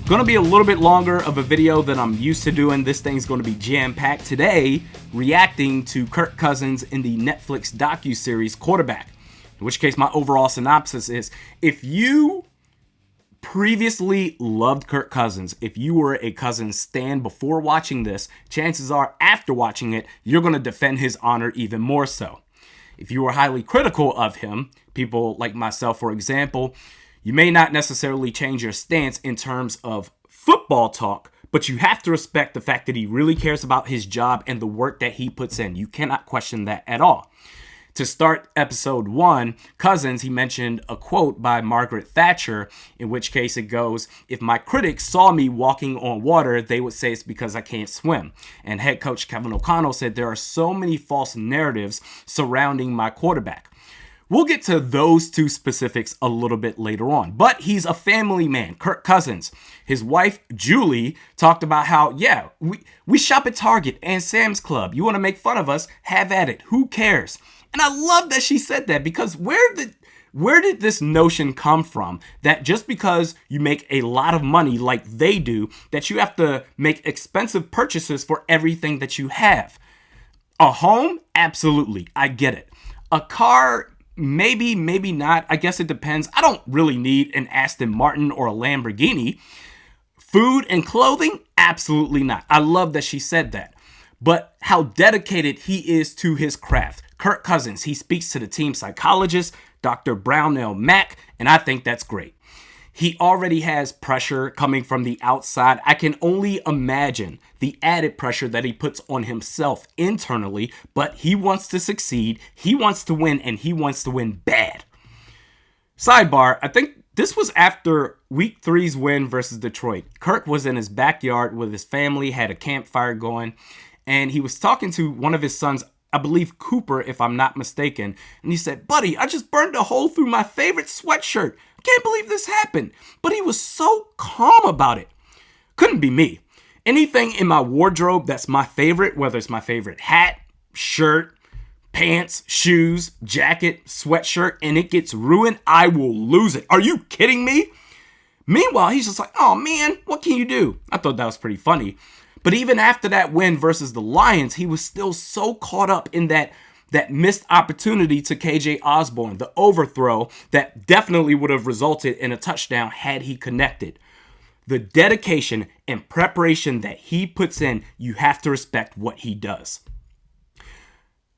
Going to be a little bit longer of a video than I'm used to doing. This thing's going to be jam-packed today, reacting to Kirk Cousins in the Netflix docuseries Quarterback. In which case, my overall synopsis is, if you previously loved Kirk Cousins, if you were a Cousins stan before watching this, chances are after watching it, you're going to defend his honor even more so. If you were highly critical of him, people like myself, for example, you may not necessarily change your stance in terms of football talk, but you have to respect the fact that he really cares about his job and the work that he puts in. You cannot question that at all. To start episode 1, Cousins, he mentioned a quote by Margaret Thatcher, in which case it goes, "If my critics saw me walking on water, they would say it's because I can't swim." And head coach Kevin O'Connell said, "There are so many false narratives surrounding my quarterback." We'll get to those two specifics a little bit later on, but he's a family man, Kirk Cousins. His wife, Julie, talked about how, we shop at Target and Sam's Club. You want to make fun of us? Have at it. Who cares? And I love that she said that, because where did this notion come from that just because you make a lot of money like they do, that you have to make expensive purchases for everything that you have? A home? Absolutely. I get it. A car? Maybe, maybe not. I guess it depends. I don't really need an Aston Martin or a Lamborghini. Food and clothing? Absolutely not. I love that she said that. But how dedicated he is to his craft. Kirk Cousins, he speaks to the team psychologist, Dr. Brownell Mack, and I think that's great. He already has pressure coming from the outside. I can only imagine the added pressure that he puts on himself internally, but he wants to succeed, he wants to win, and he wants to win bad. Sidebar, I think this was after Week 3's win versus Detroit. Kirk was in his backyard with his family, had a campfire going, and he was talking to one of his sons, I believe Cooper, if I'm not mistaken, and he said, "Buddy, I just burned a hole through my favorite sweatshirt. I can't believe this happened." But he was so calm about it. Couldn't be me. Anything in my wardrobe that's my favorite, whether it's my favorite hat, shirt, pants, shoes, jacket, sweatshirt, and it gets ruined, I will lose it. Are you kidding me? Meanwhile, he's just like, "Oh man, what can you do?" I thought that was pretty funny. But even after that win versus the Lions, he was still so caught up in that missed opportunity to KJ Osborne, the overthrow that definitely would have resulted in a touchdown had he connected. The dedication and preparation that he puts in, you have to respect what he does.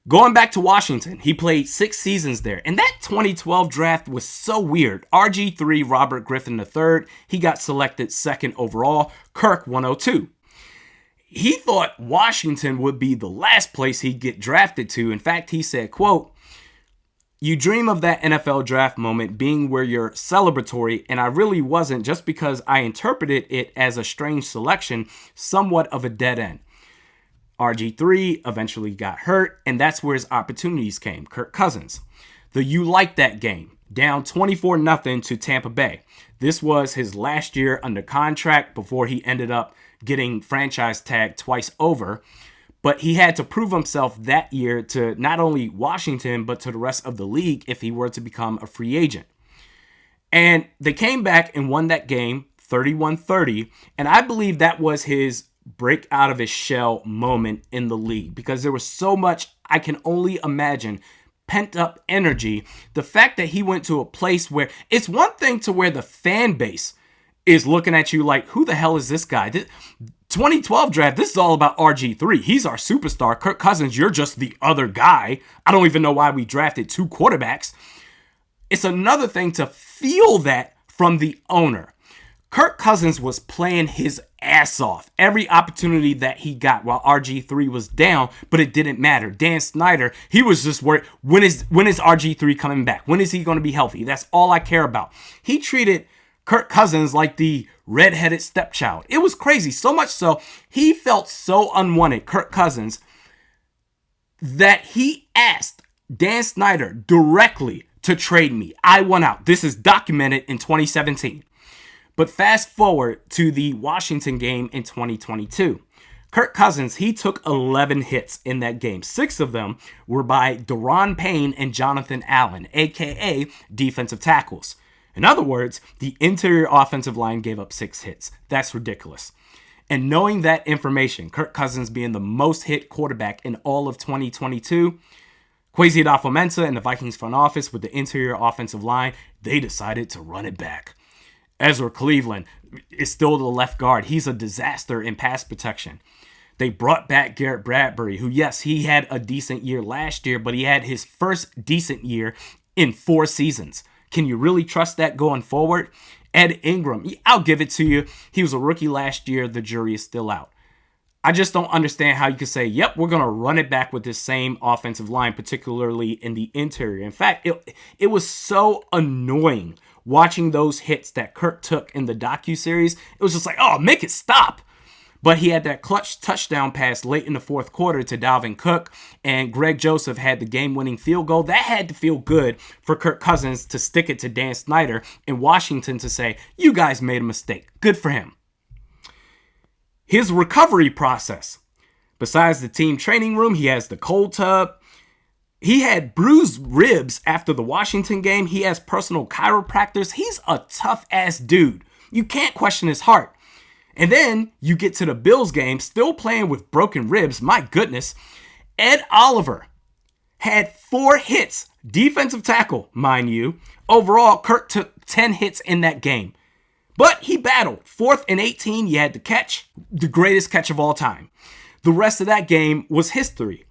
Going back to Washington, he played 6 seasons there, and that 2012 draft was so weird. RG3, Robert Griffin III, he got selected 2nd overall, Kirk 102. He thought Washington would be the last place he'd get drafted to. In fact, he said, quote, "You dream of that NFL draft moment being where you're celebratory, and I really wasn't, just because I interpreted it as a strange selection, somewhat of a dead end." RG3 eventually got hurt, and that's where his opportunities came. Kirk Cousins. The "you like that" game, down 24-0 to Tampa Bay. This was his last year under contract before he ended up getting franchise tagged twice over. But he had to prove himself that year to not only Washington, but to the rest of the league if he were to become a free agent. And they came back and won that game 31-30. And I believe that was his break out of his shell moment in the league, because there was so much, I can only imagine, pent up energy. The fact that he went to a place where it's one thing to where the fan base is looking at you like, who the hell is this guy? 2012 draft, this is all about RG3. He's our superstar. Kirk Cousins, you're just the other guy. I don't even know why we drafted 2 quarterbacks. It's another thing to feel that from the owner. Kirk Cousins was playing his ass off every opportunity that he got while RG3 was down, but it didn't matter. Dan Snyder, he was just worried, when is RG3 coming back? When is he going to be healthy? That's all I care about. He treated Kirk Cousins like the redheaded stepchild. It was crazy. So much so, he felt so unwanted, Kirk Cousins, that he asked Dan Snyder directly to trade me. I won out. This is documented in 2017. But fast forward to the Washington game in 2022. Kirk Cousins, he took 11 hits in that game. 6 of them were by Daron Payne and Jonathan Allen, a.k.a. defensive tackles. In other words, the interior offensive line gave up 6 hits. That's ridiculous. And knowing that information, Kirk Cousins being the most hit quarterback in all of 2022, Kwesi Adofo-Mensah and the Vikings front office with the interior offensive line, they decided to run it back. Ezra Cleveland is still the left guard. He's a disaster in pass protection. They brought back Garrett Bradbury, who, yes, he had a decent year last year, but he had his first decent year in 4 seasons. Can you really trust that going forward? Ed Ingram, I'll give it to you. He was a rookie last year. The jury is still out. I just don't understand how you could say, yep, we're going to run it back with this same offensive line, particularly in the interior. In fact, it was so annoying watching those hits that Kirk took in the docuseries. It was just like, oh, make it stop. But he had that clutch touchdown pass late in the fourth quarter to Dalvin Cook, and Greg Joseph had the game-winning field goal. That had to feel good for Kirk Cousins to stick it to Dan Snyder in Washington to say, you guys made a mistake. Good for him. His recovery process. Besides the team training room, he has the cold tub. He had bruised ribs after the Washington game. He has personal chiropractors. He's a tough-ass dude. You can't question his heart. And then you get to the Bills game, still playing with broken ribs. My goodness. Ed Oliver had 4 hits, defensive tackle, mind you. Overall, Kirk took 10 hits in that game. But he battled. 4th and 18, you had the catch, the greatest catch of all time. The rest of that game was history.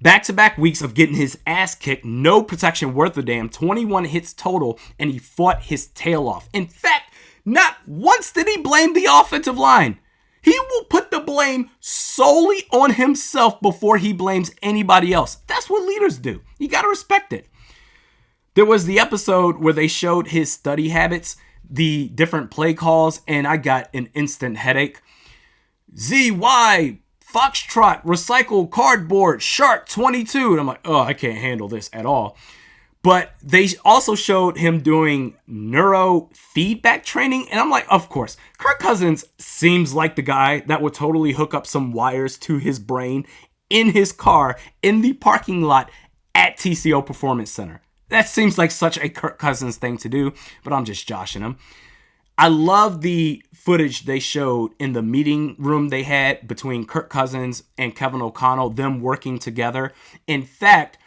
Back-to-back weeks of getting his ass kicked, no protection worth a damn, 21 hits total, and he fought his tail off. In fact, not once did he blame the offensive line. He will put the blame solely on himself before he blames anybody else. That's what leaders do. You got to respect it. There was the episode where they showed his study habits, the different play calls, and I got an instant headache. ZY, Foxtrot, Recycle, Cardboard, Shark 22. And I'm like, oh, I can't handle this at all. But they also showed him doing neurofeedback training. And I'm like, of course, Kirk Cousins seems like the guy that would totally hook up some wires to his brain in his car in the parking lot at TCO Performance Center. That seems like such a Kirk Cousins thing to do, but I'm just joshing him. I love the footage they showed in the meeting room they had between Kirk Cousins and Kevin O'Connell, them working together. In fact,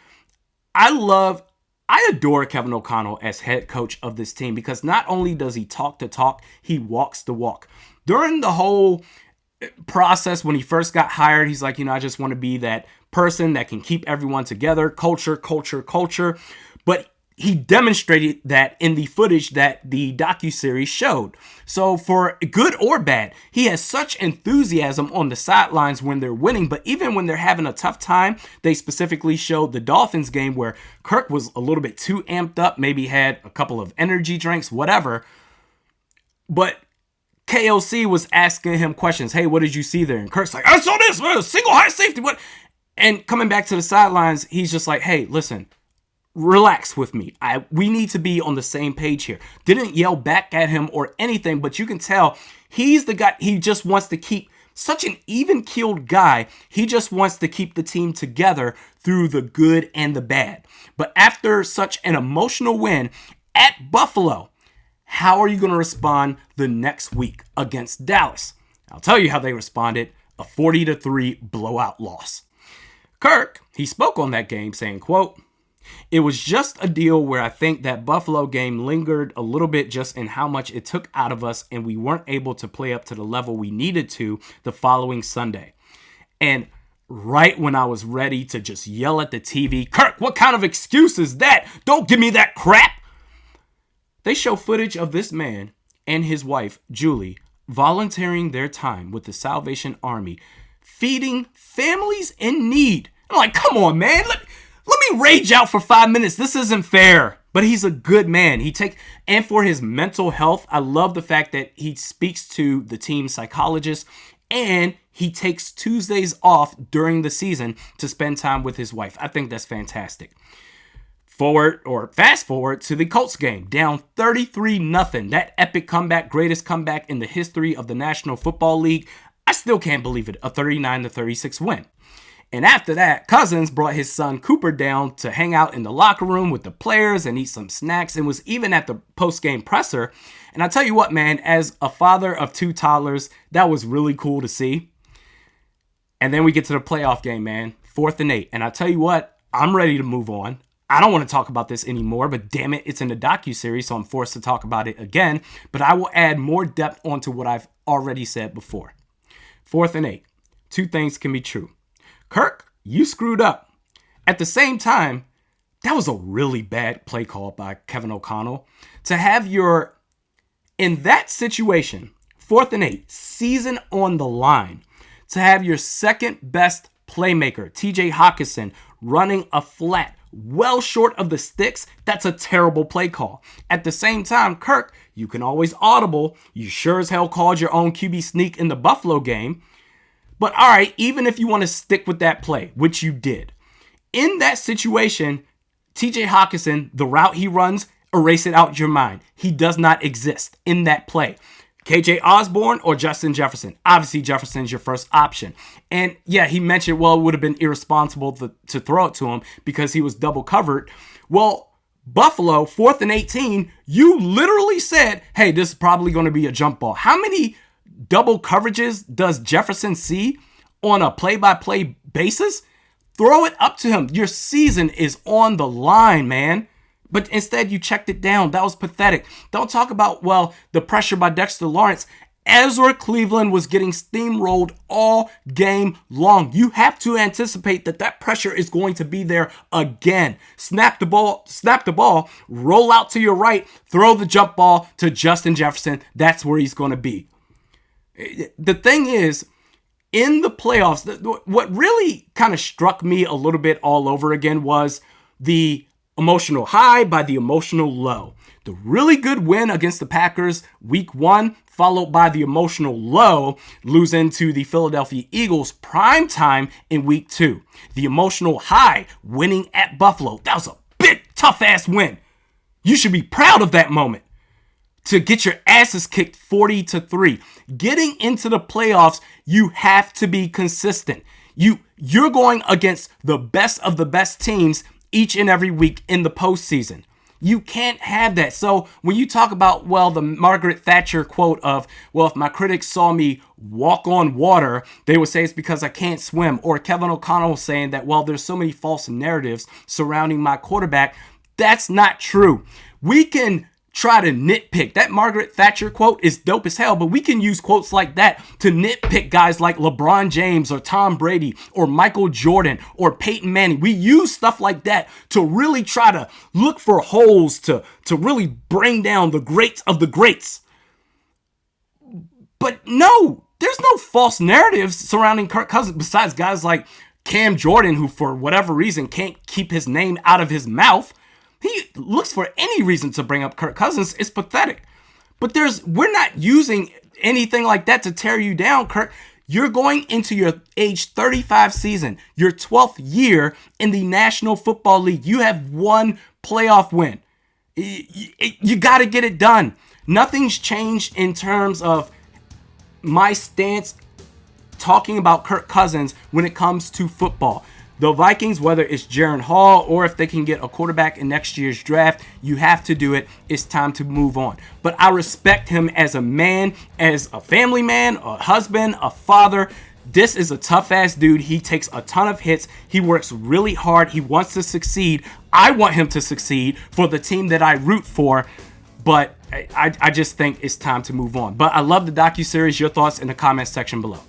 I adore Kevin O'Connell as head coach of this team because not only does he talk the talk, he walks the walk. During the whole process when he first got hired, he's like, I just want to be that person that can keep everyone together, culture. But he demonstrated that in the footage that the docuseries showed. So for good or bad, he has such enthusiasm on the sidelines when they're winning, but even when they're having a tough time, they specifically showed the Dolphins game where Kirk was a little bit too amped up, maybe had a couple of energy drinks, whatever. But KOC was asking him questions. Hey, what did you see there? And Kirk's like, I saw this, single high safety. What? And coming back to the sidelines, he's just like, hey, listen, relax with me. We need to be on the same page here. Didn't yell back at him or anything, but you can tell he's the guy. He just wants to keep such an even-keeled guy. He just wants to keep the team together through the good and the bad. But after such an emotional win at Buffalo, how are you going to respond the next week against Dallas? I'll tell you how they responded. A 40-3 blowout loss. Kirk, he spoke on that game saying, quote, "It was just a deal where I think that Buffalo game lingered a little bit just in how much it took out of us, and we weren't able to play up to the level we needed to the following Sunday. And right when I was ready to just yell at the TV, Kirk, what kind of excuse is that? Don't give me that crap." They show footage of this man and his wife, Julie, volunteering their time with the Salvation Army, feeding families in need. I'm like, come on, man. Let me rage out for 5 minutes. This isn't fair. But he's a good man. And for his mental health, I love the fact that he speaks to the team psychologist and he takes Tuesdays off during the season to spend time with his wife. I think that's fantastic. Fast forward to the Colts game, down 33-0. That epic comeback, greatest comeback in the history of the National Football League. I still can't believe it, a 39-36 win. And after that, Cousins brought his son Cooper down to hang out in the locker room with the players and eat some snacks, and was even at the post-game presser. And I tell you what, man, as a father of 2 toddlers, that was really cool to see. And then we get to the playoff game, man, 4th and 8. And I tell you what, I'm ready to move on. I don't want to talk about this anymore, but damn it, it's in the docuseries, so I'm forced to talk about it again. But I will add more depth onto what I've already said before. 4th and 8. 2 things can be true. Kirk, you screwed up. At the same time, that was a really bad play call by Kevin O'Connell. To have in that situation, 4th and 8, season on the line, to have your second best playmaker, TJ Hawkinson, running a flat well short of the sticks, that's a terrible play call. At the same time, Kirk, you can always audible. You sure as hell called your own QB sneak in the Buffalo game. But all right, even if you want to stick with that play, which you did, in that situation, TJ Hawkinson, the route he runs, erase it out your mind. He does not exist in that play. KJ Osborne or Justin Jefferson? Obviously, Jefferson's your first option. And yeah, he mentioned, well, it would have been irresponsible to throw it to him because he was double covered. Well, Buffalo, 4th and 18, you literally said, hey, this is probably going to be a jump ball. How many double coverages does Jefferson see on a play-by-play basis? Throw it up to him. Your season is on the line, man. But instead, you checked it down. That was pathetic. Don't talk about, well, the pressure by Dexter Lawrence. Ezra Cleveland was getting steamrolled all game long. You have to anticipate that pressure is going to be there again. Snap the ball, roll out to your right, throw the jump ball to Justin Jefferson. That's where he's going to be. The thing is, in the playoffs, what really kind of struck me a little bit all over again was the emotional high by the emotional low. The really good win against the Packers week 1, followed by the emotional low, losing to the Philadelphia Eagles prime time in week 2. The emotional high, winning at Buffalo. That was a big, tough-ass win. You should be proud of that moment. To get your asses kicked 40-3. Getting into the playoffs, you have to be consistent. You're going against the best of the best teams each and every week in the postseason. You can't have that. So when you talk about, well, the Margaret Thatcher quote of, well, if my critics saw me walk on water, they would say it's because I can't swim. Or Kevin O'Connell saying that, well, there's so many false narratives surrounding my quarterback. That's not true. We can try to nitpick. That Margaret Thatcher quote is dope as hell, but we can use quotes like that to nitpick guys like LeBron James or Tom Brady or Michael Jordan or Peyton Manning. We use stuff like that to really try to look for holes to really bring down the greats of the greats. But no, there's no false narratives surrounding Kirk Cousins besides guys like Cam Jordan, who for whatever reason can't keep his name out of his mouth. He looks for any reason to bring up Kirk Cousins. It's pathetic. But we're not using anything like that to tear you down, Kirk. You're going into your age 35 season, your 12th year in the National Football League. You have one playoff win. You got to get it done. Nothing's changed in terms of my stance talking about Kirk Cousins when it comes to football. The Vikings, whether it's Jaron Hall or if they can get a quarterback in next year's draft, you have to do it. It's time to move on. But I respect him as a man, as a family man, a husband, a father. This is a tough-ass dude. He takes a ton of hits. He works really hard. He wants to succeed. I want him to succeed for the team that I root for. But I just think it's time to move on. But I love the docuseries. Your thoughts in the comments section below.